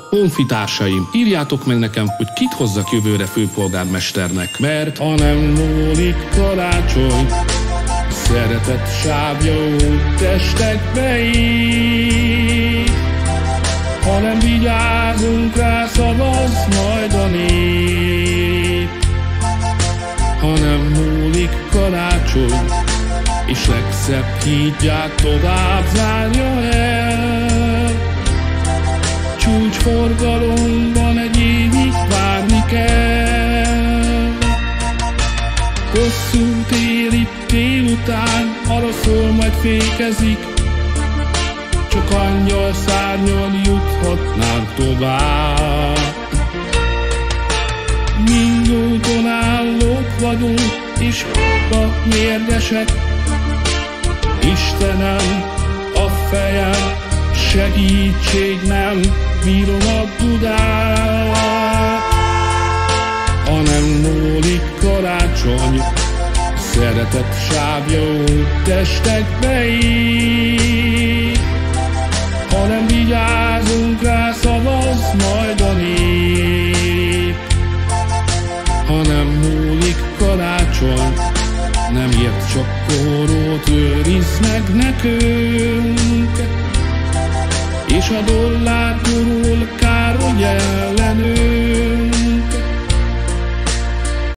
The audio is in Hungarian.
Honfitársaim, írjátok meg nekem, hogy kit hozzak jövőre főpolgármesternek, mert ha nem múlik karácsony, szeretet sávja testekbe ír. Ha nem vigyázunk rá, szavaz majd a nép. Ha nem múlik karácsony, és legszebb hídját tovább zárja el, csúcsforgalomban egy évig várni kell. Hosszú téli délután arra szól, majd fékezik, csak angyal szárnyon juthatnánk tovább. Mind úton állók vagyunk, és a mérgesek. Istenem, a fejem, segítség, nem bírom a dudát. Ha nem múlik karácsony, szeretet sávja testekbe ír. Ha nem vigyázunk rá, szavaz majd a nép. Ha nem múlik karácsony, nem ért, csak korrót őriz meg nekünk, és a dollár gurul, kár, hogy el